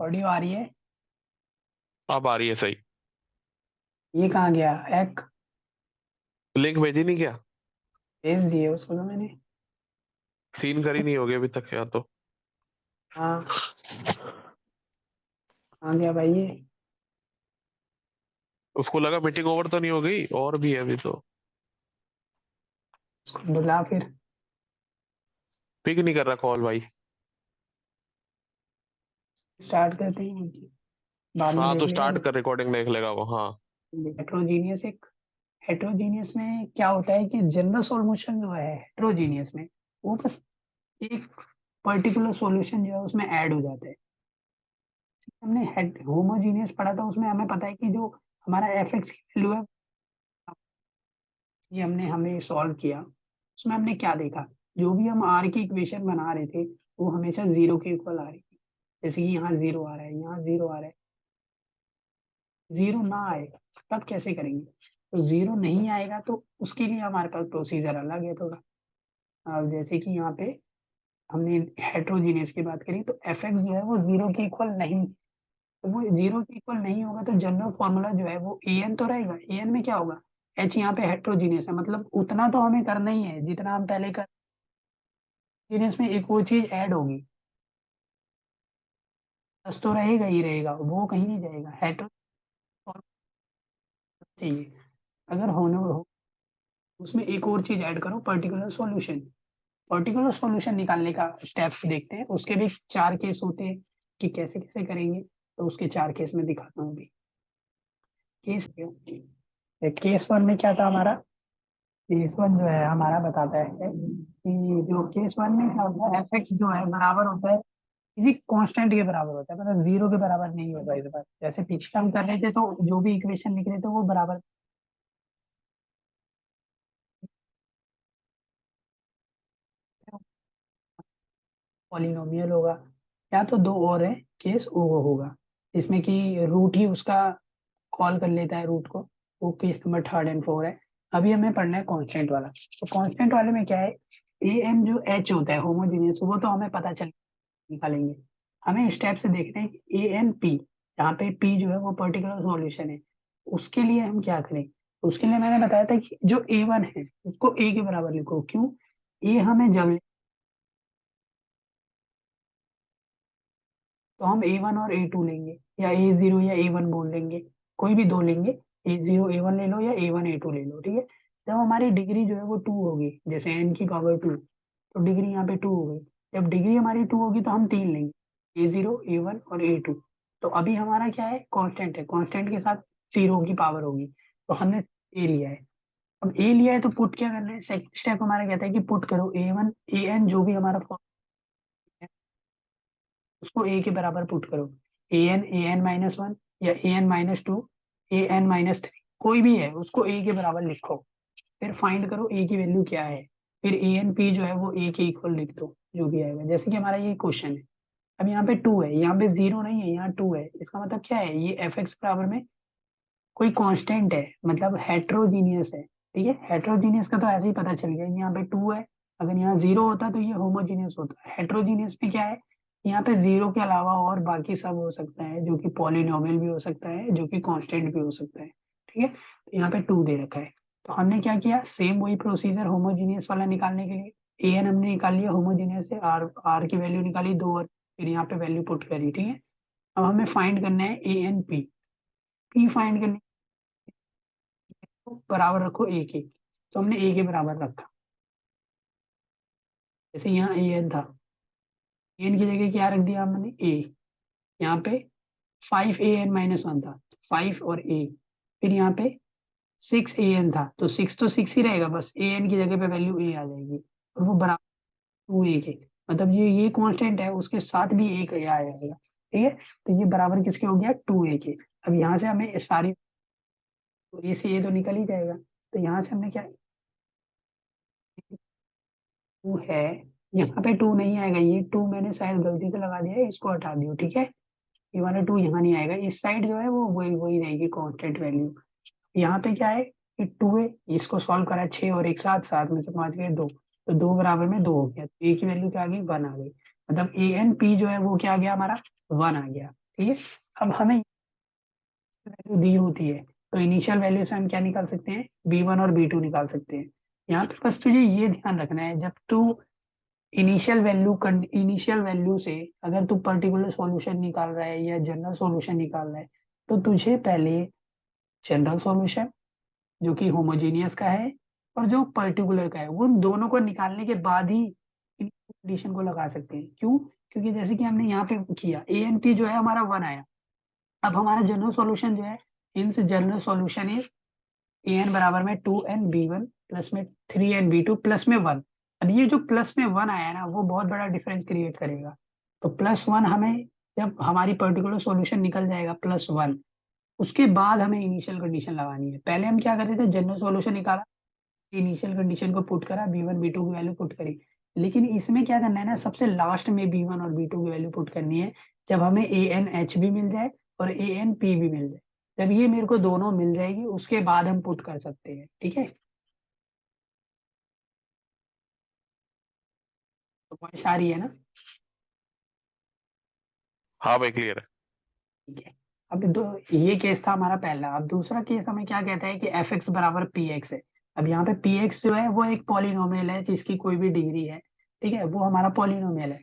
Audio आ रही है। अब आ रही है सही। ये कहाँ गया एक। लिंक भेजी नहीं क्या? भेज दिए उसको तो मैंने। सीन करी नहीं होगी अभी तक या तो। हाँ। कहाँ गया भाई ये। उसको लगा मीटिंग ओवर तो नहीं हो गई, और भी है अभी तो। उसको बुला फिर। पिक नहीं कर रहा कॉल भाई। स्टार्ट करते हैं। बाद में हाँ देख तो लेगा। स्टार्ट कर, रिकॉर्डिंग देख लेगा वो। हाँ। हेट्रोजीनियस एक। हेट्रोजीनियस में क्या होता है कि जनरल सॉल्यूशन जो है हेट्रोजीनियस में, वो बस एक पर्टिकुलर सॉल्यूशन जो है उसमें ऐड हो जाता है। हमने होमोजीनियस पढ़ा था, उसमें हमें पता है कि जो हमारा एफ एक्स की वैल्यू है, ये हमने हमें सॉल्व किया। उसमें हमने क्या देखा, जो भी हम आर की इक्वेशन बना रहे थे वो हमेशा जीरो के इक्वल आ रही थी। जैसे कि यहाँ जीरो आ रहा है, यहाँ जीरो आ रहा है। जीरो ना आए तब कैसे करेंगे। तो जीरो नहीं आएगा तो उसके लिए हमारे पास प्रोसीजर अलग है थोड़ा। अब जैसे कि यहाँ पे हमने हेट्रोजीनियस की बात करी, तो एफ एक्स जो है वो जीरो के इक्वल नहीं। तो वो जीरो के इक्वल नहीं होगा तो जनरल फॉर्मूला जो है वो ए एन तो रहेगा। ए एन में क्या होगा, एच यहाँ पे हेट्रोजीनियस है, मतलब उतना तो हमें करना ही है जितना हम पहले कर। जीनियस में एक वो चीज ऐड होगी, बस तो रहेगा ही रहेगा, वो कहीं नहीं जाएगा। हेट्रो चाहिए अगर होने हो, उसमें एक और चीज ऐड करो, पर्टिकुलर सॉल्यूशन। पर्टिकुलर सॉल्यूशन निकालने का स्टेप्स देखते हैं, उसके भी चार केस होते हैं कि कैसे कैसे करेंगे। तो उसके चार केस में दिखाता हूँ अभी। केस केस वन में क्या था हमारा। केस वन जो है हमारा बताता है कि जो केस वन में क्या होता है, एफ एक्स जो है बराबर होता है किसी कांस्टेंट के बराबर होता है, मतलब जीरो के बराबर नहीं होता इस बार। जैसे पीछे हम कर रहे थे तो जो भी इक्वेशन लिख रहे थे वो बराबर पॉलिनोमियल होगा। या तो दो और है केस, वो होगा इसमें कि रूट ही उसका कॉल कर लेता है रूट को। वो case number third and four है। अभी हमें पढ़ना है कांस्टेंट वाला। तो कांस्टेंट वाले में क्या है, ए एन जो एच होता है होमोजेनियस, वो तो हमें पता चल निकालेंगे। हमें स्टेप से देखना है कि ए एन पी, जहाँ पे पी जो है वो पर्टिकुलर सॉल्यूशन है। उसके लिए हम क्या करें। उसके लिए मैंने बताया था कि जो ए वन है उसको ए के बराबर लिखो। क्यों, ए हमें जब तो हम ए वन और ए टू लेंगे, या ए जीरो या ए वन बोल देंगे, कोई भी दो लेंगे। ए जीरो ए वन ले लो या ए वन ए टू ले लो, ठीक है। जब हमारी डिग्री जो है वो टू होगी, जैसे एन की पावर टू, तो डिग्री यहाँ पे टू हो गई। जब डिग्री हमारी टू होगी तो हम तीन लेंगे, ए जीरो ए वन और ए टू। तो अभी हमारा क्या है, कांस्टेंट है, कांस्टेंट के साथ जीरो की पावर होगी। तो हमने ए लिया है। अब ए लिया है तो पुट क्या करना है, सेकंड स्टेप हमारा कहता है कि पुट करो ए वन ए एन जो भी हमारा उसको ए के बराबर पुट करो। ए एन माइनस वन या A N minus two, A N minus three, कोई भी है उसको ए के बराबर लिखो। फिर फाइंड करो ए की वैल्यू क्या है। फिर ए एन पी जो है वो ए के इक्वल लिख दो, जो भी आएगा। जैसे कि हमारा ये क्वेश्चन है, अब यहाँ पे टू है, यहाँ पे जीरो नहीं है, यहाँ टू है। इसका मतलब क्या है, ये एफ एक्स बराबर में कोई कांस्टेंट है, मतलब हेट्रोजीनियस है। ठीक है, हेट्रोजीनियस का तो ऐसे ही पता चल गया, यहाँ पे टू है। अगर यहाँ जीरो होता तो ये होमोजीनियस होता। हेट्रोजीनियस में क्या है, यहाँ पे जीरो के अलावा और बाकी सब हो सकता है, जो कि पॉलिनोमियल भी हो सकता है, जो कि कांस्टेंट भी हो सकता है। ठीक है, तो यहाँ पे टू दे रखा है। तो हमने क्या किया, सेम वही प्रोसीजर होमोजीनियस वाला निकालने के लिए। ए एन हमने निकाल लिया होमोजीनियस से, आर आर की वैल्यू निकाली दो, और फिर यहाँ पे वैल्यू पुट करी। ठीक है, अब हमें फाइंड करना है A N P. P find करने को बराबर रखो ए के। तो हमने ए के बराबर रखा। जैसे यहाँ ए एन था, एन की जगह क्या रख दिया हमने, ए। यहाँ पे five A N minus one था, फाइव और ए। फिर यहाँ पे सिक्स ए एन था, तो सिक्स तो सिक्स ही रहेगा, बस ए एन की जगह पे वैल्यू ए आ जाएगी। और वो बराबर टू ए के, मतलब ये कांस्टेंट है उसके साथ भी एक ए आ जाएगा। ठीक है, तो ये बराबर किसके हो गया, टू ए के। अब यहाँ से हमें सारी, तो ए से ए तो निकल ही जाएगा। तो यहाँ से हमने क्या, टू है, यहाँ पे टू नहीं आएगा, ये टू मैंने शायद गलती से लगा दिया है, इसको हटा दियो। ठीक है, ये वाला टू यहाँ नहीं आएगा, इस साइड जो है वो वही वही रहेगी कांस्टेंट वैल्यू। यहाँ पे क्या है कि टू है, इसको सॉल्व करा छह और एक साथ, सात में से पांच गए दो, तो दो बराबर में दो हो गया, तो ए की वैल्यू क्या आ गई, वन आ गई। मतलब ए एन पी जो है वो क्या आ गया हमारा, वन आ गया। ठीक है। अब हमें वैल्यू दी होती है तो इनिशियल वैल्यू से हम क्या निकाल सकते हैं, B1 और B2 निकाल सकते हैं। यहाँ पे बस तुझे ये ध्यान रखना है, जब तू इनिशियल वैल्यू से अगर तू पर्टिकुलर सॉल्यूशन निकाल रहा है या जनरल सॉल्यूशन निकाल रहा है, तो तुझे पहले जनरल सॉल्यूशन जो कि होमोजेनियस का है और जो पर्टिकुलर का है, वो दोनों को निकालने के बाद ही कंडीशन को लगा सकते हैं। क्यों? क्योंकि जैसे कि हमने यहाँ पे किया, ANP जो है हमारा 1 आया। अब हमारा जनरल सॉल्यूशन जो है, in general solution is AN बराबर में 2NB1 प्लस में 3NB2 प्लस में 1। अब ये जो प्लस में 1 आया ना, वो बहुत बड़ा डिफरेंस क्रिएट करेगा। तो +1 हमें, जब हमारी पर्टिकुलर सॉल्यूशन निकल जाएगा +1, उसके बाद हमें इनिशियल कंडीशन लगानी है। पहले हम क्या कर रहे थे, जनरल सॉल्यूशन निकाला, इनिशियल कंडीशन को पुट करा, B1 B2 की वैल्यू पुट करी। लेकिन इसमें क्या करना है ना, सबसे लास्ट में B1 और B2 की वैल्यू पुट करनी है, जब हमें ANH भी मिल जाए और ANP भी मिल जाए। जब ये मेरे को दोनों मिल जाएगी, उसके बाद हम पुट कर सकते हैं। ठीक है, तो पॉइंट आ रही है ना। हाँ भाई क्लियर है। ठीक है। अब दो, ये केस था हमारा पहला। अब दूसरा केस हमें क्या कहता है कि f(x) बराबर px है। अब यहाँ पे px जो है वो एक पॉलिनोमियल है जिसकी कोई भी डिग्री है। ठीक है, वो हमारा पॉलिनोमियल है।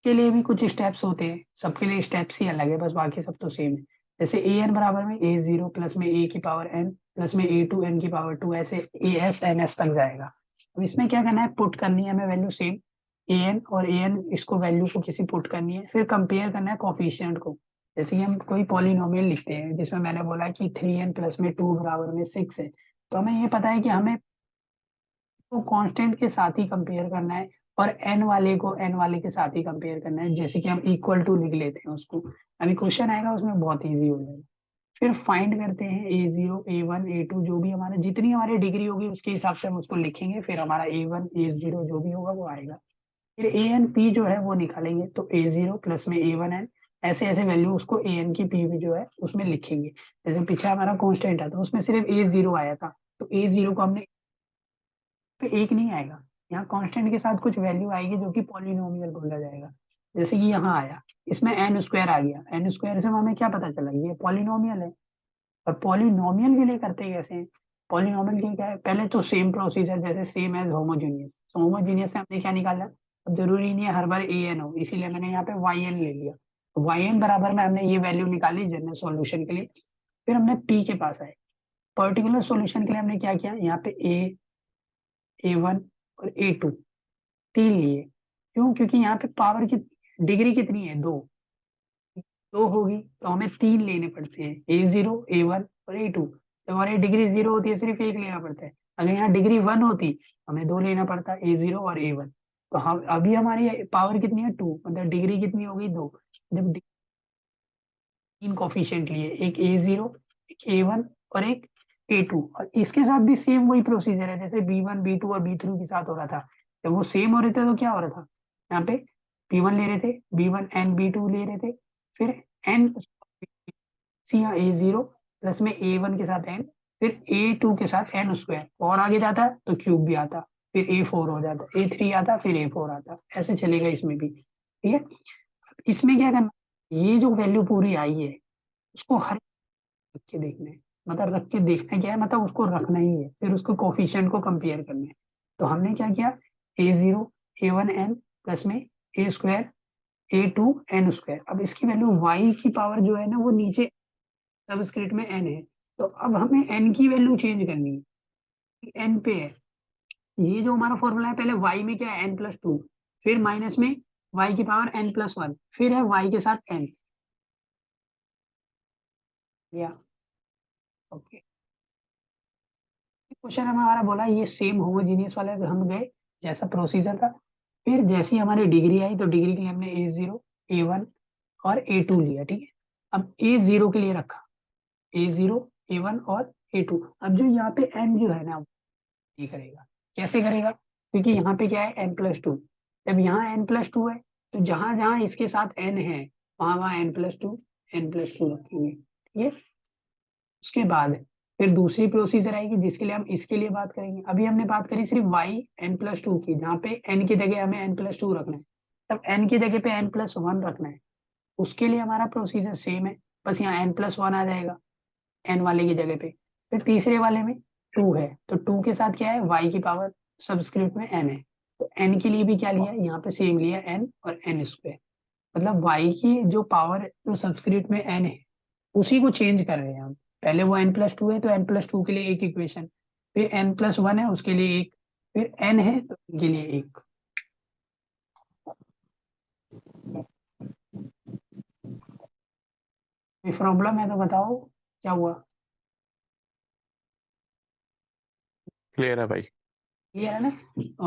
के लिए भी कुछ स्टेप्स होते हैं, सबके लिए स्टेप्स ही अलग है, बस बाकी सब तो सेम है। जैसे an बराबर में a0 प्लस में a की पावर n प्लस में a2 n की पावर 2, ऐसे as ns तक जाएगा। अब इसमें क्या करना है, पुट करनी है हमें वैल्यू सेम, an और an, इसको वैल्यू को किसी पुट करनी है, फिर कंपेयर करना है कोफिशिएंट को। जैसे कि हम कोई पॉलिनोमियल लिखते हैं जिसमें मैंने बोला कि 3n प्लस में 2 बराबर में 6 है, तो हमें ये पता है कि हमें तो कांस्टेंट के साथ ही कंपेयर करना है और एन वाले को एन वाले के साथ ही कंपेयर करना है, जैसे कि हम इक्वल टू लिख लेते हैं उसको। अभी क्वेश्चन आएगा उसमें बहुत इजी हो जाएगा। फिर फाइंड करते हैं A0 A1 A2, जो भी हमारे जितनी हमारी डिग्री होगी उसके हिसाब से हम उसको लिखेंगे, फिर हमारा A1 A0 जो भी होगा वो आएगा। फिर ANP जो है वो निकालेंगे, तो A0 प्लस में A1n, ऐसे ऐसे वैल्यू उसको AN की P भी जो है उसमें लिखेंगे। जैसे पीछे हमारा कांस्टेंट है तो उसमें सिर्फ A0 आया था, तो A0 को हमने, पे एक नहीं आएगा, यहाँ कांस्टेंट के साथ कुछ वैल्यू आएगी जो कि पॉलिनोमियल बोला जाएगा। जैसे कि यहाँ आया, इसमें एन स्क्वायर आ गया, एन स्क्वायर से हमें क्या पता चला, ये पॉलिनोमियल है। और पॉलिनोमियल के लिए करते कैसे हैं, पॉलिनोमियल के क्या है, पहले तो सेम प्रोसीजर जैसे सेम एज होमोजीनियस। होमोजीनियस से हमने क्या निकाला, अब जरूरी नहीं है हर बार an हो, इसीलिए मैंने यहाँ पे yn ले लिया। yn बराबर में हमने ये वैल्यू निकाली जनरल सॉल्यूशन के लिए। फिर हमने p के पास आए, पर्टिकुलर सॉल्यूशन के लिए हमने क्या किया, यहाँ पे A1 और A2 तीन लिए। क्यों? क्योंकि यहाँ पे पावर की डिग्री कितनी है, दो, दो होगी तो हमें तीन लेने पड़ते हैं, A0 A1 और A2। जब हमारी डिग्री 0 होती है सिर्फ एक लेना पड़ता है, अगर यहाँ डिग्री 1 होती हमें दो लेना पड़ता, A0 और A1। तो हम अभी हमारी पावर कितनी है, 2, मतलब डिग्री कितनी हो गई, दो। जब तीन कोफिशिएंट लिए, एक A0 एक A1 और एक A2, और इसके साथ भी सेम वही प्रोसीजर है जैसे B1 B2 और B3 के साथ हो रहा था। जब वो सेम हो रहे थे तो क्या हो रहा था, यहाँ पे B1 ले रहे थे, B1 एंड B2 ले रहे थे, फिर एन सी, यहाँ A0 प्लस में A1 के साथ एन, फिर A2 के साथ एन स्क्वायर, और आगे जाता तो क्यूब भी आता, फिर A4 हो जाता, A3 आता, फिर A4 आता, ऐसे चलेगा इसमें भी। ठीक है, इसमें क्या करना, ये जो वैल्यू पूरी आई है उसको हर रख के देखना है। मतलब रख के देखना क्या है, मतलब उसको रखना ही है, फिर उसको कोफिशिएंट को कंपेयर करना है। तो हमने क्या किया, A0 A1 n प्लस में A square A2 n square. अब इसकी वैल्यू y की पावर जो है ना वो नीचे सबस्क्रिप्ट में n है, तो अब हमें n की वैल्यू चेंज करनी है, n पे है। ये जो हमारा फॉर्मूला है, पहले y में क्या है, n+2, फिर माइनस में y की पावर n+1, फिर है y के साथ n। या ओके, क्वेश्चन हमारा बोला ये सेम होमोजीनियस वाले पे हम गए, जैसा प्रोसीजर था। फिर जैसी हमारी डिग्री आई तो डिग्री के लिए हमने A0 A1 और A2 लिया। ठीक है, अब A0 के लिए रखा, A0 A1 और A2। अब जो यहाँ पे n जो है ना, ये करेगा, कैसे करेगा, क्योंकि यहाँ पे क्या है, n+2। जब यहाँ n+2 है तो जहां जहां इसके साथ n है वहां वहां n+2 रखेंगे। ठीक है, उसके बाद फिर दूसरी प्रोसीजर आएगी जिसके लिए हम इसके लिए बात करेंगे। अभी हमने बात करी सिर्फ y n+2 की, जहाँ पे n की जगह हमें n+2 रखना है, तब n की जगह पे n+1 रखना है। उसके लिए हमारा प्रोसीजर सेम है, बस यहाँ n+1 आ जाएगा n वाले की जगह पे। फिर तीसरे वाले में 2 है, तो 2 के साथ क्या है, y की पावर सबस्क्रिप्ट में n है, तो n के लिए भी क्या लिया, यहाँ पे सेम लिया n और n²। मतलब y की जो पावर जो सबस्क्रिप्ट में n है उसी को चेंज कर रहे हैं हम। पहले वो n+2 है तो n+2 के लिए एक इक्वेशन, फिर n+1 है उसके लिए एक, फिर n है तो इनके लिए एक। प्रॉब्लम है तो बताओ क्या हुआ। क्लियर है भाई। क्लियर है ना।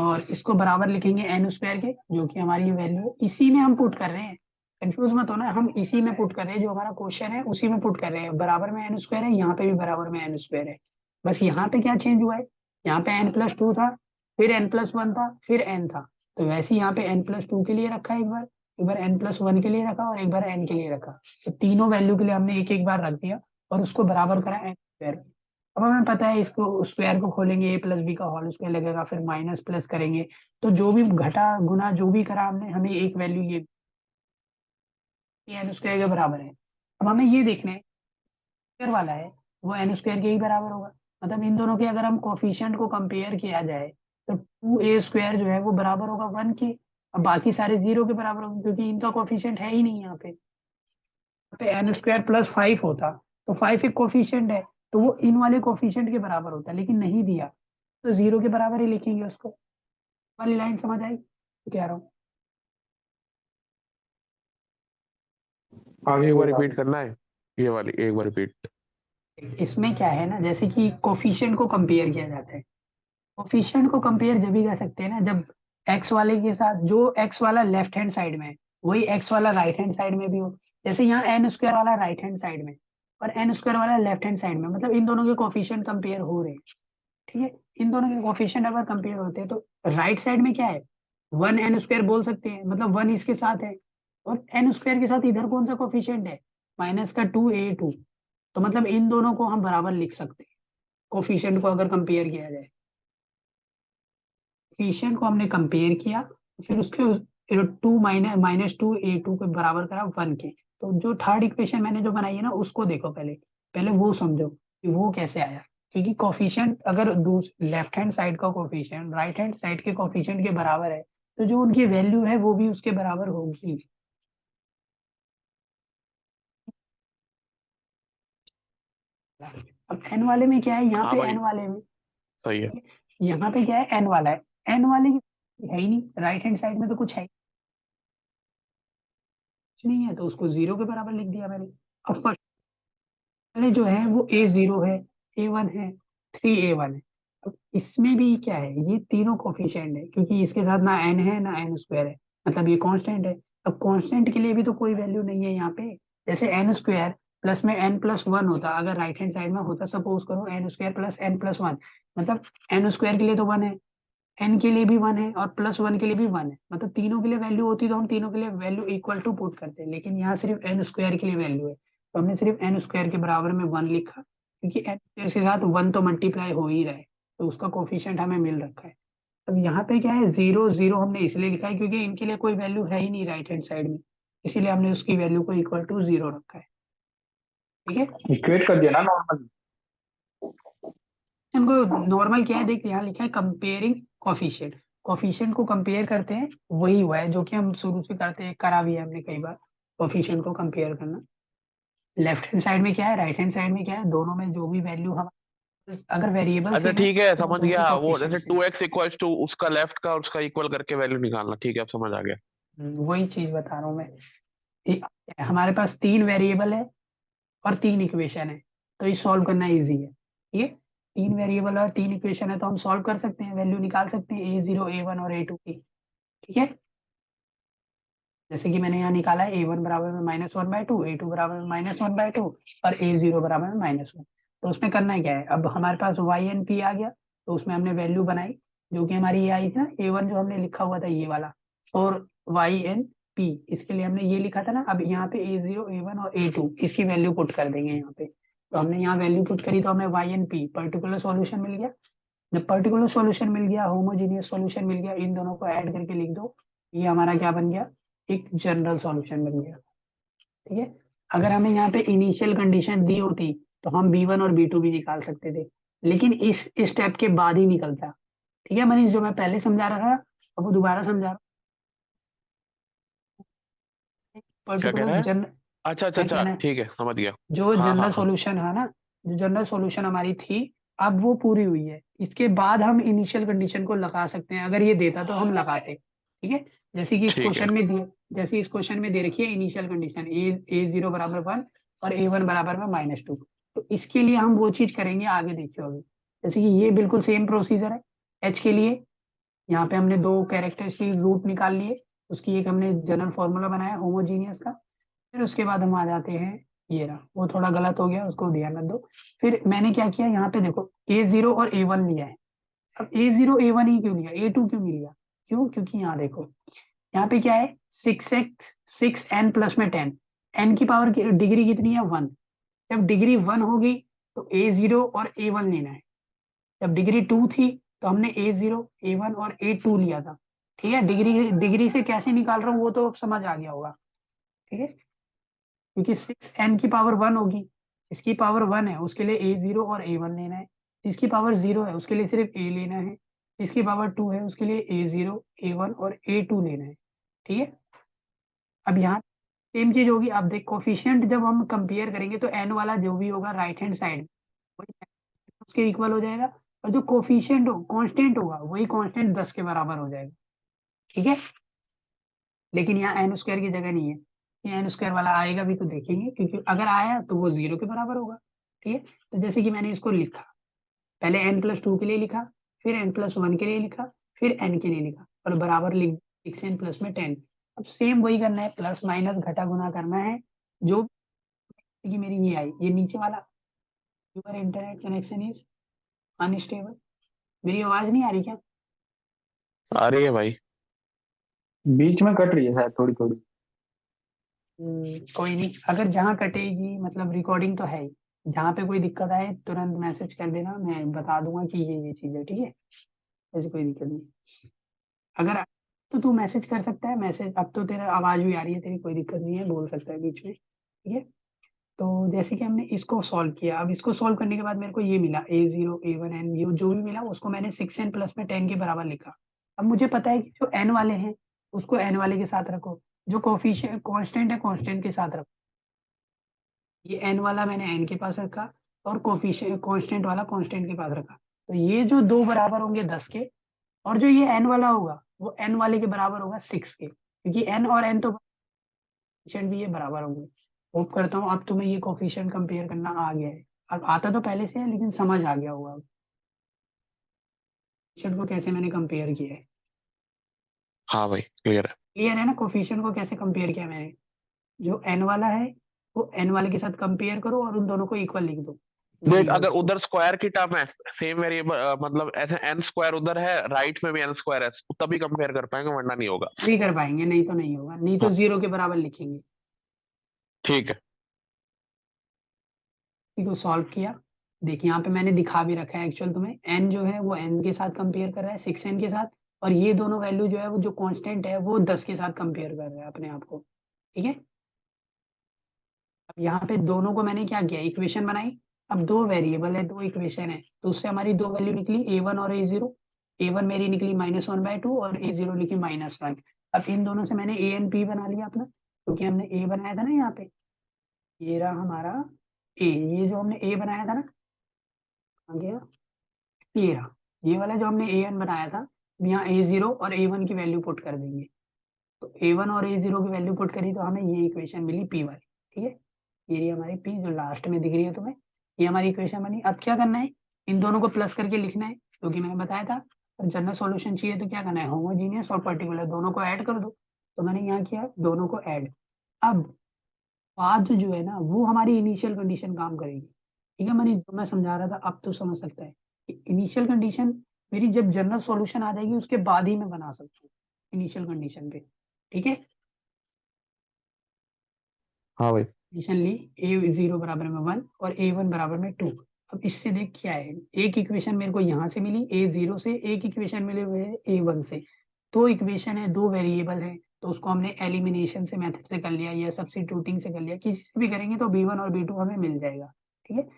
और इसको बराबर लिखेंगे n² के, जो कि हमारी वैल्यू है, इसी में हम पुट कर रहे हैं। कंफ्यूज मत होना, हम इसी में पुट कर रहे हैं, जो हमारा क्वेश्चन है उसी में पुट कर रहे हैं। बराबर में n² है, यहाँ पे भी बराबर में n² है। बस यहाँ पे क्या चेंज हुआ है, यहाँ पे n+2 था, फिर n+1 था, फिर n था। तो वैसे ही यहाँ पे n+2 के लिए रखा है एक बार n+1 के लिए रखा और एक बार n के लिए रखा। तो तीनों वैल्यू के लिए हमने एक एक बार रख दिया और उसको बराबर करा n²। अब हमें पता है इसको स्क्वायर को खोलेंगे a+b का होल स्क्वायर लगेगा, फिर माइनस प्लस करेंगे, तो जो भी घटा गुना जो भी करा हमने, हमें एक वैल्यू ये n² के बराबर है। अब हमें ये देखना है स्क्वायर वाला है वो n² के ही बराबर होगा। मतलब इन दोनों के अगर हम कोफिशिएंट को कंपेयर किया जाए तो 2a² जो है वो बराबर होगा 1 के। अब बाकी सारे 0 के बराबर होंगे क्योंकि इनका कोफिशिएंट है ही नहीं यहाँ पे। n² +5 होता तो 5 एक कोफिशिएंट है, तो वो इन वाले कोफिशिएंट के बराबर होता, लेकिन नहीं दिया तो 0 के बराबर ही लिखेंगे उसको। वाली लाइन समझ आई कह रहा हूँ। आगे एक बार रिपीट करना है, ये वाली एक बार रिपीट। इसमें क्या है ना, जैसे कि कोफिशिएंट को कंपेयर किया जाता है। कोफिशिएंट को कंपेयर जब भी कर सकते हैं ना, जब एक्स वाले के साथ जो एक्स वाला लेफ्ट हैंड साइड में है वही एक्स वाला राइट हैंड साइड में भी हो। जैसे यहाँ n² वाला राइट हैंड साइड में और n² वाला लेफ्ट हैंड साइड में, मतलब इन दोनों के कोफिशिएंट कंपेयर हो रहे हैं। ठीक है, इन दोनों के कोफिशिएंट अगर कंपेयर होते हैं तो राइट साइड में क्या है, 1n² बोल सकते हैं, मतलब 1 इसके साथ है, और n² के साथ इधर कौन सा कोफिशिएंट है, -2a2। तो मतलब इन दोनों को हम बराबर लिख सकते हैं कोफिशिएंट को अगर कंपेयर किया जाए। कोफिशिएंट को हमने कंपेयर किया, फिर उसके 2 - -2a2 के बराबर करा 1 के। तो जो थर्ड इक्वेशन मैंने जो बनाई है ना उसको देखो, पहले पहले वो समझो कि वो कैसे आया। क्योंकि कोफिशिएंट अगर लेफ्ट हैंड साइड का कोफिशिएंट राइट हैंड साइड के कोफिशिएंट के बराबर है तो जो उनकी वैल्यू है वो भी उसके बराबर होगी। अब एन वाले में क्या है, यहाँ हाँ पे भाई, एन वाले में, सही है। यहाँ पे क्या है, एन वाला है, एन वाले की है ही नहीं, राइट हैंड साइड में तो कुछ है कुछ नहीं है, तो उसको 0 के बराबर लिख दिया मैंने। अब फर्स्ट वाले जो है वो a0 है, a1 है, 3a1 है। अब इसमें भी क्या है, ये तीनों कोफिशिएंट है क्योंकि इसके साथ ना n है ना n² है, मतलब ये कांस्टेंट है। अब कांस्टेंट के लिए भी तो कोई वैल्यू नहीं है यहाँ पे। जैसे n² प्लस में n+1 होता, अगर राइट हैंड साइड में होता, सपोज करो n² प्लस n+1, मतलब n² के लिए तो 1 है, n के लिए भी 1 है और +1 के लिए भी 1 है, मतलब तीनों के लिए वैल्यू होती तो हम तीनों के लिए वैल्यू इक्वल टू पुट करते हैं, लेकिन यहाँ सिर्फ n² के लिए वैल्यू है तो हमने सिर्फ n² के बराबर में 1 लिखा, क्योंकि n² के साथ 1 तो मल्टीप्लाई हो ही रहा है, तो उसका कोफिशिएंट हमें मिल रखा है। अब यहाँ पे क्या है, 0 0 हमने इसलिए लिखा है क्योंकि इनके लिए कोई वैल्यू है ही नहीं राइट हैंड साइड में, इसीलिए हमने उसकी वैल्यू को इक्वल टू 0 रखा है। ठीक है, इक्वेट कर दिया ना नॉर्मल। इनको नॉर्मल क्या है, देख यहाँ लिखा है कंपेयरिंग कोफिशिएंट, कोफिशिएंट को कंपेयर करते हैं, वही हुआ है जो कि हम शुरू से करते हैं, करा भी है हमने कई बार, कोफिशिएंट को कंपेयर करना। लेफ्ट हैंड साइड में क्या है, राइट हैंड साइड में क्या है, दोनों में जो भी वैल्यू हम, अगर वेरिएबल अच्छा सेम है ठीक है, तो समझ उनके गया। वो कोफिशिएंट जैसे सेम। 2x इक्वल्स टू उसका लेफ्ट का और उसका इक्वल करके वैल्यू निकालना, ठीक है, अब समझ आ गया। वही चीज बता रहा हूँ मैं। हमारे पास 3 वेरिएबल है और 3 इक्वेशन है, तो ये सॉल्व करना इजी है। ये 3 वेरिएबल और 3 इक्वेशन है तो हम सॉल्व कर सकते हैं, वैल्यू निकाल सकते हैं a0 a1 और a2 की। ठीक है, जैसे कि मैंने यहाँ निकाला है a1 बराबर में -1/2, a2 बराबर में -1/2 और a0 बराबर में -1। तो उसमें करना है क्या है, अब हमारे पास y एन p आ गया, तो उसमें हमने वैल्यू बनाई जो कि हमारी ये आई थी ना, a1 जो हमने लिखा हुआ था ये वाला, और y n p इसके लिए हमने ये लिखा था ना। अब यहाँ पे a0 a1 और a2 इसकी वैल्यू पुट कर देंगे यहाँ पे। तो हमने यहाँ वैल्यू पुट करी तो हमें y n p particular solution मिल गया। जब पर्टिकुलर सॉल्यूशन मिल गया, होमोजेनियस सॉल्यूशन मिल गया, इन दोनों को ऐड करके लिख दो, ये हमारा क्या बन गया, एक जनरल सॉल्यूशन बन गया। ठीक है। अगर हमें यहाँ पे इनिशियल कंडीशन दी होती तो हम B1 और B2 भी निकाल सकते थे, लेकिन इस स्टेप के बाद ही निकलता। ठीक है मनीष, जो मैं पहले समझा रहा था अब वो दोबारा समझा रहा हूँ। क्या कह पर्टिकुलर रहा है? जन अच्छा अच्छा मैं अच्छा, कहना ठीक है, समझ गया। जो हाँ हाँ जनरल हाँ। सॉल्यूशन है ना, जो जनरल सॉल्यूशन हमारी थी अब वो पूरी हुई है, इसके बाद हम इनिशियल कंडीशन को लगा सकते हैं। अगर ये देता तो हम लगाते। ठीक है। जैसे कि इस ठीक है। क्वेश्चन में दिए, जैसे इस क्वेश्चन में दे रखी है इनिशियल कंडीशन A0 बराबर 1 और A1 बराबर में -2। तो इसके लिए हम वो चीज करेंगे आगे, देखियो अभी। जैसे कि ये बिल्कुल सेम प्रोसीजर है। एच के लिए यहाँ पे हमने दो कैरेक्टरिस्टिक रूट निकाल लिए, उसकी एक हमने जनरल फॉर्मूला बनाया होमोजीनियस का। फिर उसके बाद हम आ जाते हैं, ये रहा वो थोड़ा गलत हो गया, उसको ध्यान रख दो। फिर मैंने क्या किया, यहाँ पे देखो A0 और A1 लिया है। अब A0 A1 ही क्यों लिया, A2 क्यों नहीं लिया? क्यों? क्योंकि यहाँ देखो, यहाँ पे क्या है, 6n+10, n की पावर की डिग्री कितनी है, 1। जब डिग्री 1 होगी तो A0 और A1 लेना है। जब डिग्री 2 थी तो हमने A0 A1 और A2 लिया था। ठीक है। डिग्री डिग्री से कैसे निकाल रहा हूँ वो तो अब समझ आ गया होगा। ठीक है। क्योंकि 6n की पावर 1 होगी, जिसकी पावर 1 है उसके लिए A0 और A1 लेना है, जिसकी पावर 0 है उसके लिए सिर्फ A लेना है, जिसकी पावर 2 है उसके लिए A0 A1 और A2 लेना है। ठीक है। अब यहाँ सेम चीज होगी। अब देख कोफिशिएंट जब हम कंपेयर करेंगे तो n वाला जो भी होगा राइट हैंड साइड वही उसके इक्वल हो जाएगा, और जो कोफिशिएंट हो कांस्टेंट होगा वही कांस्टेंट 10 के बराबर हो जाएगा। ठीक है। लेकिन यहाँ एन स्क्वायर की जगह नहीं है, ये एन स्क्वायर वाला आएगा भी तो देखेंगे, क्योंकि अगर आया तो वो 0 के बराबर होगा। ठीक है। तो जैसे कि मैंने इसको लिखा, पहले n+2 के लिए लिखा, फिर n+1 के लिए लिखा, फिर n के लिए लिखा, और बराबर लिख 6n प्लस में 10। अब सेम वही करना है, प्लस माइनस घटा गुना करना है। जो कि मेरी ये आई, ये नीचे वाला, your internet connection is unstable. मेरी आवाज नहीं आ रही क्या? आ रही है भाई। बीच में कट रही है शायद थोड़ी थोड़ी। कोई नहीं, अगर जहाँ कटेगी मतलब रिकॉर्डिंग तो है ही। जहाँ पे कोई दिक्कत आए तुरंत मैसेज कर देना, मैं बता दूंगा कि ये चीज है। ठीक है। ऐसी कोई दिक्कत नहीं। अगर तो तू मैसेज कर सकता है, मैसेज अब तो तेरा आवाज भी आ रही है तेरी, कोई दिक्कत नहीं है, बोल सकता है बीच में। ठीक है। तो जैसे कि हमने इसको सॉल्व किया, अब इसको सॉल्व करने के बाद मेरे को ये मिला A0 A1 n, ये जो भी मिला उसको मैंने 6n प्लस में 10 के बराबर लिखा। अब मुझे पता है कि जो n वाले हैं उसको n वाले के साथ रखो, जो कोफिशिएंट कांस्टेंट है कांस्टेंट के साथ रखो। ये n वाला मैंने n के पास रखा, और कोफिशिएंट कांस्टेंट वाला कांस्टेंट के पास रखा। तो ये जो दो बराबर होंगे 10 के, और जो ये n वाला होगा वो n वाले के बराबर होगा 6 के, क्योंकि n और n तो कोफिशिएंट भी ये बराबर होंगे। होप करता हूँ अब तुम्हें ये कोफिशिएंट कंपेयर करना आ गया है। अब आता तो पहले से है लेकिन समझ आ गया होगा कोफिशिएंट को कैसे मैंने कंपेयर किया है। हाँ भाई, क्लियर है। क्लियर है ना कोफिशिएंट को कैसे कंपेयर किया मैंने? जो n वाला है वो n वाले के साथ कंपेयर करो और उन दोनों को इक्वल लिख दो देख, अगर वैल्यूज को। उधर स्क्वायर की टर्म है, सेम वेरिएबल, मतलब ऐसे एन स्क्वायर उधर है, राइट में भी एन स्क्वायर है, तभी कंपेयर कर पाएंगे, वरना नहीं होगा। भी कर पाएंगे, नहीं तो नहीं होगा, नहीं तो हाँ, 0 के बराबर लिखेंगे। ठीक है। इसी को सॉल्व किया। देखिए यहाँ पे मैंने दिखा भी रखा है एक्चुअल तुम्हें, n जो है वो n के साथ कंपेयर कर रहा है 6n के साथ, और ये दोनों वैल्यू जो है वो जो कांस्टेंट है वो 10 के साथ कंपेयर कर रहा है अपने आप को। ठीक है। अब यहाँ पे दोनों को मैंने क्या किया, इक्वेशन बनाई। अब दो वेरिएबल है, दो इक्वेशन है, तो उससे हमारी दो वैल्यू निकली A1 और A0। A1 मेरी निकली -1/2 और A0 निकली -1। अब इन दोनों से मैंने A एन P बना लिया अपना, क्योंकि हमने A बनाया था ना यहाँ पे। ये रहा हमारा A, ये जो हमने A बनाया था ना, आ गया, ये रहा, ये वाला जो हमने A n बनाया था, यहाँ A0 और A1 की वैल्यू पुट कर देंगे। तो A1 और A0 की वैल्यू पुट करी तो हमें ये इक्वेशन मिली P वाली। ठीक है। ये रही हमारी P जो लास्ट में दिख रही है तुम्हें, ये हमारी इक्वेशन बनी। अब क्या करना है, इन दोनों को प्लस करके लिखना है, क्योंकि मैंने बताया था जनरल सॉल्यूशन चाहिए तो क्या करना है, होमोजीनियस और पर्टिकुलर दोनों को ऐड कर दो। तो मैंने यहाँ किया दोनों को ऐड। अब बात जो है ना वो हमारी इनिशियल कंडीशन काम करेगी। ठीक है मनीष, जो मैं समझा रहा था अब तो समझ सकता है कि इनिशियल कंडीशन मेरी जब जनरल सॉल्यूशन आ जाएगी उसके बाद ही मैं बना सकता हूँ इनिशियल कंडीशन पे। ठीक है। हाँ भाई। कंडीशन ली, A0 बराबर में 1 और A1 बराबर में 2। अब इससे देख क्या है, एक इक्वेशन मेरे को यहाँ से मिली A0 से, एक इक्वेशन मिले हुए है A1 से। दो इक्वेशन है, दो वेरिएबल है, तो उसको हमने एलिमिनेशन से मेथड से कर लिया या सब्स्टिट्यूटिंग से कर लिया, किसी से भी करेंगे तो b1 और b2 हमें मिल जाएगा। ठीक है,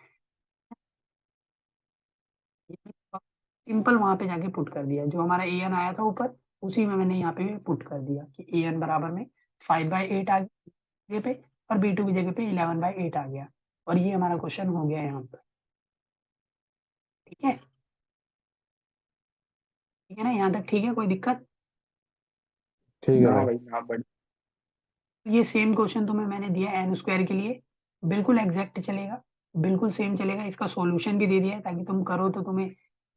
सिंपल वहां पे जाके पुट कर दिया, जो हमारा an आया था ऊपर उसी में मैंने यहाँ पे पुट कर दिया कि an बराबर में 5/8 आ गया पे, और b2 की जगह पे 11/8 आ गया, और ये हमारा क्वेश्चन हो गया यहाँ पर। ठीक है, ठीक है ना, यहाँ तक ठीक है, कोई दिक्कत? ठीक है हाँ भाई। भाई, हाँ बढ़िया। ये सेम क्वेश्चन तुम्हें मैंने दिया एन स्क्वायर के लिए, बिल्कुल एग्जैक्ट चलेगा, बिल्कुल सेम चलेगा। इसका सॉल्यूशन भी दे दिया है ताकि तुम करो तो तुम्हें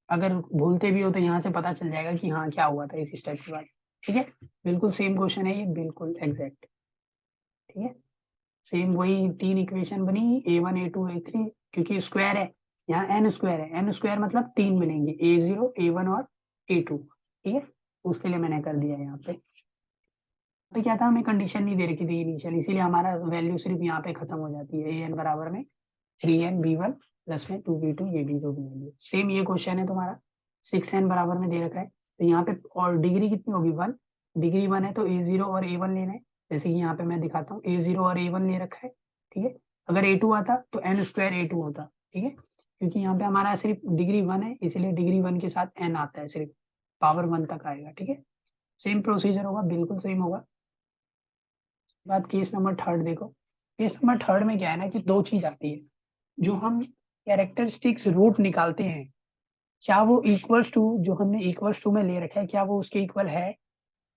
अगर भूलते भी हो तो यहाँ से पता चल जाएगा कि हाँ क्या हुआ था इस स्टेप के बाद। ठीक है, बिल्कुल सेम क्वेश्चन है ये, बिल्कुल एग्जैक्ट। ठीक है, सेम वही तीन इक्वेशन बनी, a1 a2 a3, क्योंकि स्क्वायर है, यहाँ एन स्क्वायर है, एन स्क्वायर मतलब तीन मिलेंगे, a0 a1 और a2। ठीक है, उसके लिए मैंने कर दिया यहाँ पे क्या था, हमें कंडीशन नहीं दे रखी थी इनिशियल, इसीलिए हमारा वैल्यू सिर्फ यहाँ पे खत्म हो जाती है, an बराबर में 3n b1 प्लस में 2b2, ये भी जो भी वैल्यू सेम। ये क्वेश्चन है तुम्हारा 6n बराबर में दे रखा है, तो यहाँ पे और डिग्री कितनी होगी 1, डिग्री 1 है तो a0 और a1 लेना है, जैसे कि यहाँ पे मैं दिखाता हूँ a0 और a1 ले रखा है। ठीक है, अगर a2 आता तो n स्क्वायर a2 होता। ठीक है, क्योंकि यहाँ पे हमारा सिर्फ डिग्री 1 है, इसलिए डिग्री 1 के साथ n आता है, सिर्फ पावर 1 तक आएगा। ठीक है, सेम प्रोसीजर होगा, बिल्कुल सेम होगा। बात केस नंबर थर्ड देखो, केस नंबर थर्ड में क्या है ना कि दो चीज आती है, जो हम कैरेक्टरिस्टिक्स रूट निकालते हैं, क्या वो इक्वल्स टू जो हमने इक्वल्स टू में ले रखा है क्या वो उसके इक्वल है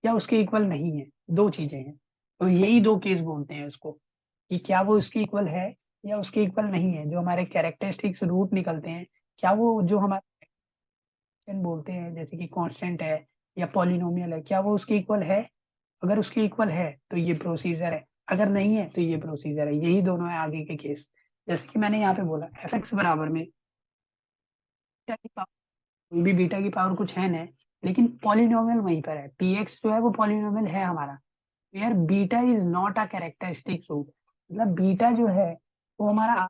या उसके इक्वल नहीं है, दो चीजें हैं। तो यही दो केस बोलते हैं उसको, कि क्या वो उसके इक्वल है या उसके इक्वल नहीं है, जो हमारे कैरेक्टरिस्टिक्स रूट निकलते हैं, क्या वो जो हमारे बोलते हैं जैसे कि कांस्टेंट है या पॉलिनोमियल है, क्या वो उसके इक्वल है। अगर उसके इक्वल है तो ये प्रोसीजर है, अगर नहीं है तो ये प्रोसीजर है, यही दोनों है आगे के केस। जैसे कि मैंने यहाँ पे बोला एफ एक्स बराबर में बीटा की पावर, कोई भी बीटा की पावर कुछ है ना, लेकिन पॉलिनोमियल वहीं पर है, पी एक्स जो है वो पॉलिनोमियल है हमारा, यार beta is not a characteristic root, मतलब बीटा जो है वो हमारा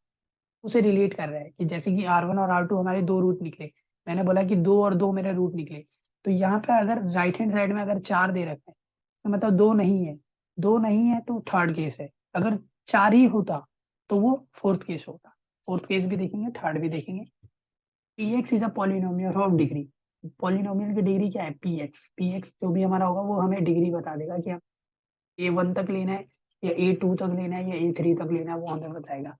उसे रिलेट कर रहा है, कि जैसे कि R1 और R2 हमारे दो रूट निकले, मैंने बोला कि दो और दो मेरे रूट निकले, तो यहाँ पे अगर राइट हैंड साइड में अगर चार दे रखा है तो मतलब दो नहीं है, दो नहीं है तो थर्ड केस है, अगर चार ही होता तो वो फोर्थ केस होता। फोर्थ केस भी देखेंगे, थर्ड भी देखेंगे। P x is a polynomial of degree, polynomial की डिग्री क्या है पी एक्स जो भी हमारा होगा वो हमें डिग्री बता देगा कि a1 तक लेना है या a2 तक लेना है या a3 तक लेना है, वो हमें बताएगा।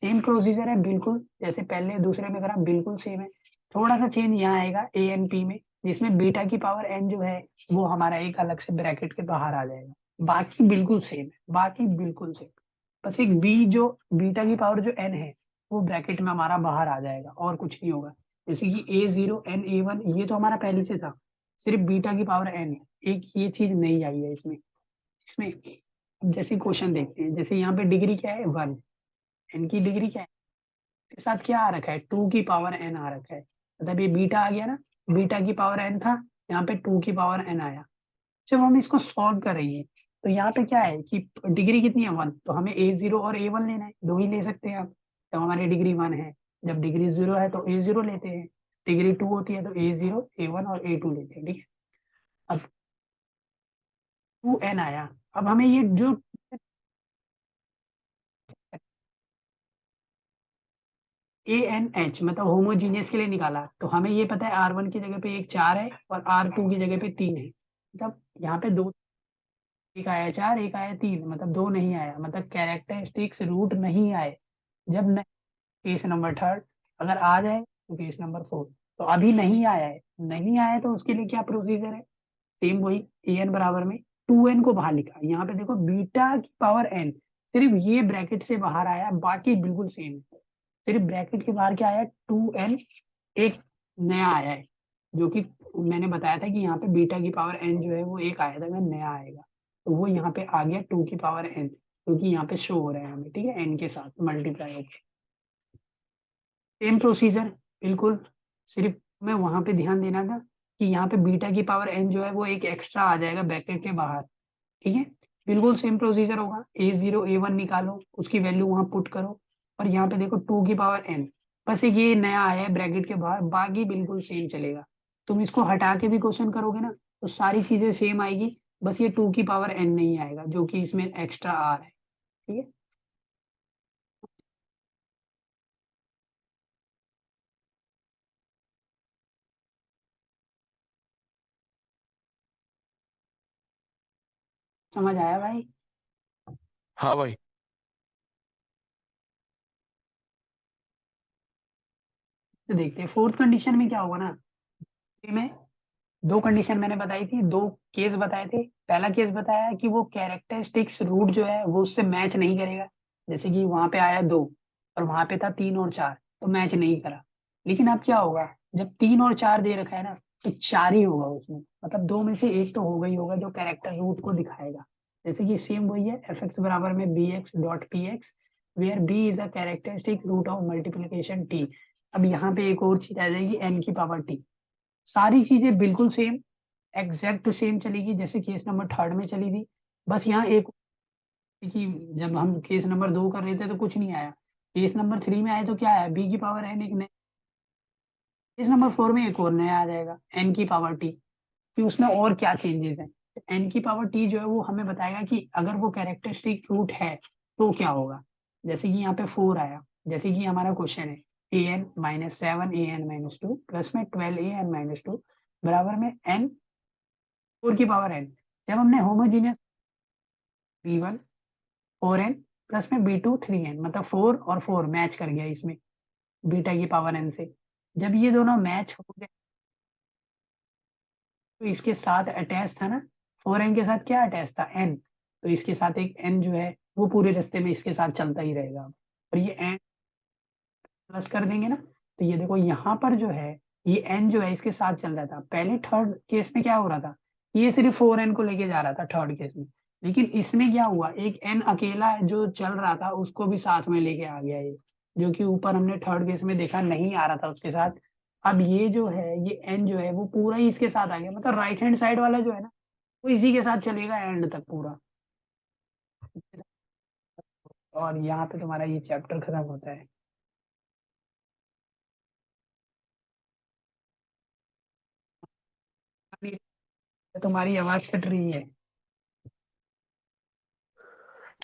सेम प्रोसीजर है बिल्कुल, जैसे पहले दूसरे में करा बिल्कुल सेम है, थोड़ा सा चेंज यहाँ आएगा ए एन पी में, जिसमें बीटा की पावर एन जो है वो हमारा एक अलग से ब्रैकेट के बाहर आ जाएगा, बाकी बिल्कुल सेम है, बाकी बिल्कुल सेम। बस एक बी जो बीटा की पावर जो एन है वो ब्रैकेट में हमारा बाहर आ जाएगा और कुछ नहीं होगा। जैसे कि a0 n a1 ये तो हमारा पहले से था, सिर्फ बीटा की पावर एन है, एक ये चीज नहीं आई है इसमें। इसमें अब जैसे क्वेश्चन देखते हैं, जैसे यहाँ पे डिग्री क्या है 1, एन की डिग्री क्या है, के साथ क्या आ रखा है 2 की पावर n आ रखा है, मतलब ये बीटा आ गया ना, बीटा की पावर n था, यहाँ पे 2 की पावर n आया। जब हम इसको सॉल्व कर रही है तो यहाँ पे क्या है कि डिग्री कितनी है 1, तो हमें a0 और a1 लेना है, दो ही ले सकते हैं आप, जब हमारी डिग्री 1 है, जब डिग्री 0 है तो a0 लेते हैं, डिग्री 2 होती है तो a0 a1 और a2 लेते हैं। ठीक है, अब 2n आया, अब हमें ये जो ए एन एच मतलब होमोजीनियस के लिए निकाला, तो हमें ये पता है R1 की जगह पे एक 4 है और R2 की जगह पे 3 है, मतलब यहाँ पे दो, एक आया 4 एक आया 3, मतलब दो नहीं आया, मतलब कैरेक्टरिस्टिक्स रूट नहीं आए। जब नहीं, केस नंबर थर्ड, अगर आ जाए तो केस नंबर फोर्थ। तो अभी नहीं आया है, नहीं आया है तो उसके लिए क्या प्रोसीजर है, सेम वही ए एन बराबर में 2n को बाहर लिखा, यहाँ पे देखो बीटा की पावर n, सिर्फ ये ब्रैकेट से बाहर आया, बाकी बिल्कुल सेम है, सिर्फ ब्रैकेट के बाहर क्या आया 2n, एक नया आया है, जो कि मैंने बताया था कि यहाँ पे बीटा की पावर n जो है वो एक आया था, अगर नया आएगा तो वो यहाँ पे आ गया 2 की पावर n, क्योंकि यहाँ पे शो हो रहा है हमें, ठीक है, n के साथ मल्टीप्लाई होकर। सेम प्रोसीजर बिल्कुल, सिर्फ मैं वहां पे ध्यान देना था कि यहाँ पे बीटा की पावर n जो है वो एक एक्स्ट्रा आ जाएगा ब्रैकेट के बाहर। ठीक है, बिल्कुल सेम प्रोसीजर होगा, a0 a1 निकालो, उसकी वैल्यू वहां पुट करो, और यहाँ पे देखो 2 की पावर n, बस एक ये नया आया है ब्रैकेट के बाहर, बाकी बिल्कुल सेम चलेगा। तुम इसको हटा के भी क्वेश्चन करोगे ना तो सारी चीजें सेम आएगी, बस ये 2 की पावर n नहीं आएगा, जो कि इसमें एक्स्ट्रा r है। ठीक है, समझ आया भाई? हाँ भाई। तो देखते हैं फोर्थ कंडीशन में क्या होगा ना, में दो कंडीशन मैंने बताई थी, दो केस बताए थे। पहला केस बताया कि वो कैरेक्टरिस्टिक्स रूट जो है वो उससे मैच नहीं करेगा, जैसे कि वहां पे आया 2 और वहां पे था 3 और 4, तो मैच नहीं करा। लेकिन अब क्या होगा, जब 3 और 4 दे रखा है ना, तो 4 ही होगा उसमें, मतलब दो में से एक तो होगा ही होगा जो कैरेक्टर रूट को दिखाएगा। जैसे कि सेम वही है, एफ एक्स बराबर में B X dot P X, where B is a characteristic root of multiplication T. अब यहाँ पे एक और चीज आ जाएगी, एन की पावर टी। सारी चीजें बिल्कुल सेम, एग्जैक्ट सेम चलेगी जैसे केस नंबर थर्ड में चली थी। बस यहाँ एक कि जब हम केस नंबर 2 कर रहे थे तो कुछ नहीं आया, केस नंबर 3 में आए तो क्या आया, बी की पावर एन एक नया, केस नंबर 4 में एक और नया आ जाएगा, एन की पावर टी। कि उसमें और क्या चेंजेस हैं, एन की पावर टी जो है वो हमें बताएगा कि अगर वो कैरेक्टरिस्टिक रूट है तो क्या होगा। जैसे कि यहाँ पे 4 आया, जैसे कि हमारा क्वेश्चन है an-7 an-2 प्लस में 12 an-2 बराबर में n 4 की पावर n। जब हमने होमोजीनियस b1 4n प्लस में b2 3n, मतलब 4 और 4 मैच कर गया इसमें बीटा की पावर n से। जब ये दोनों मैच हो गए तो इसके साथ अटैच था ना, 4n के साथ क्या अटैच था, n, तो इसके साथ एक n जो है वो पूरे रास्ते में इसके साथ चलता ही रहेगा। और ये n प्लस कर देंगे ना, तो ये देखो यहाँ पर जो है ये n जो है इसके साथ चल रहा था। पहले थर्ड केस में क्या हो रहा था, ये सिर्फ 4n को लेके जा रहा था थर्ड केस में। लेकिन इसमें क्या हुआ, एक n अकेला जो चल रहा था उसको भी साथ में लेके आ गया ये, जो कि ऊपर हमने थर्ड केस में देखा नहीं आ रहा था उसके साथ। अब ये जो है ये n जो है वो पूरा ही इसके साथ आ गया, मतलब राइट हैंड साइड वाला जो है ना वो इसी के साथ चलेगा एंड तक पूरा। और यहाँ पे तुम्हारा ये चैप्टर खत्म होता है। अभी तुम्हारी आवाज कट रही है।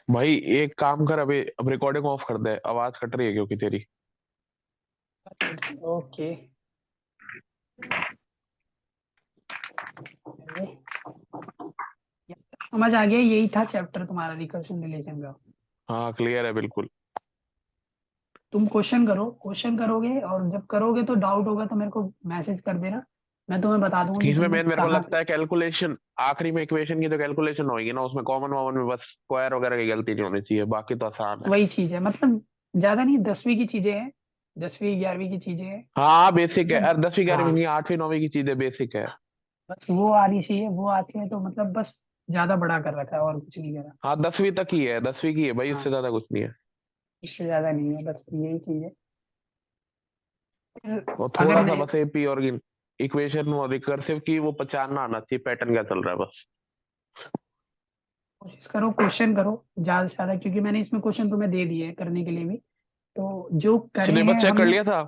भाई एक काम कर, अभी अब रिकॉर्डिंग ऑफ कर दे, आवाज कट रही है क्योंकि तेरी। ओके, समझ आ गया, यही था चैप्टर तुम्हारा रिकर्शन रिलेशन का। हाँ क्लियर है बिल्कुल। तुम क्वेश्चन करो, क्वेश्चन करोगे और जब करोगे तो डाउट होगा तो मेरे को मैसेज कर देना, मैं तुम्हें बता दूंगा कि इसमें तुमने मेन मेरे को कहाँ। लगता है कैलकुलेशन, आखिरी में इक्वेशन की जो कैलकुलेशन होगी ना उसमें कॉमन वॉमन में बस स्क्वायर वगैरह की गलती नहीं होनी चाहिए, बाकी तो आसान है। वही चीज है, मतलब ज्यादा नहीं, 10वीं की चीजें हैं, 10वीं 11वीं की चीजें हैं। हाँ बेसिक है, मतलब अरे 10वीं 11वीं हाँ, नहीं, 8वीं 9वीं की चीजें बेसिक है। बस वो आनी चाहिए, वो आती है तो मतलब बस ज्यादा बड़ा कर रखा है और कुछ नहीं करा। हाँ 10वीं तक ही है, 10वीं की है भाई, हाँ, इससे ज्यादा कुछ नहीं है। इससे ज्यादा नहीं है, बस यही चीज है। फिर और अगर थोड़ा सा नहीं, बस एपी और इक्वेशन और रिकर्सिव की वो पहचानना आना चाहिए, पैटर्न क्या चल रहा है बस। कोशिश करो, क्वेश्चन करो ज्यादा से ज्यादा, क्योंकि मैंने इसमें क्वेश्चन तुम्हें दे दिए हैं करने के लिए भी, तो जो करे सिलेबस हैं चेक कर हमने लिया था।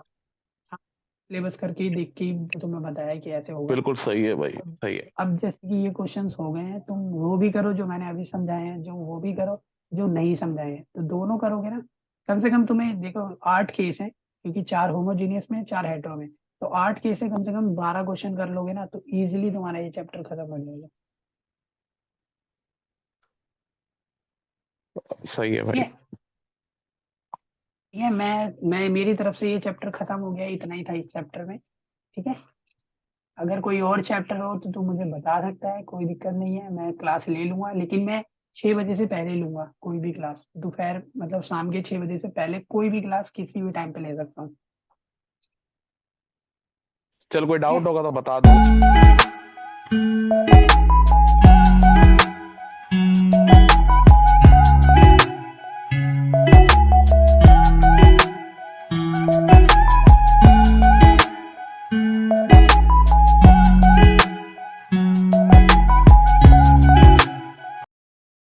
सिलेबस करके ही देख के ही तुम्हें बताया कि ऐसे होगा। बिल्कुल सही है भाई, अब सही है। अब जैसे कि ये क्वेश्चंस हो गए हैं, तुम वो भी करो जो मैंने अभी समझाए हैं, जो वो भी करो जो नहीं समझाए हैं, तो दोनों करोगे ना, कम से कम तुम्हें देखो 8 केस है, क्योंकि 4 होमोजीनियस में 4 हेटेरो में, तो 8 केस है, कम से कम 12 क्वेश्चन कर लोगे ना तो इजीली तुम्हारा ये चैप्टर खत्म हो जाएगा। सही है ठीक भाई। है, ठीक है, मैं मेरी तरफ से ये चैप्टर खत्म हो गया, इतना ही था इस चैप्टर में। ठीक है, अगर कोई और चैप्टर हो तो तू मुझे बता सकता है, कोई दिक्कत नहीं है, मैं क्लास ले लूंगा, लेकिन मैं 6 बजे से पहले लूंगा कोई भी क्लास, दोपहर मतलब शाम के 6 बजे से पहले कोई भी क्लास किसी भी टाइम पे ले सकता हूँ। चल कोई ठीक डाउट है, होगा तो बता दो।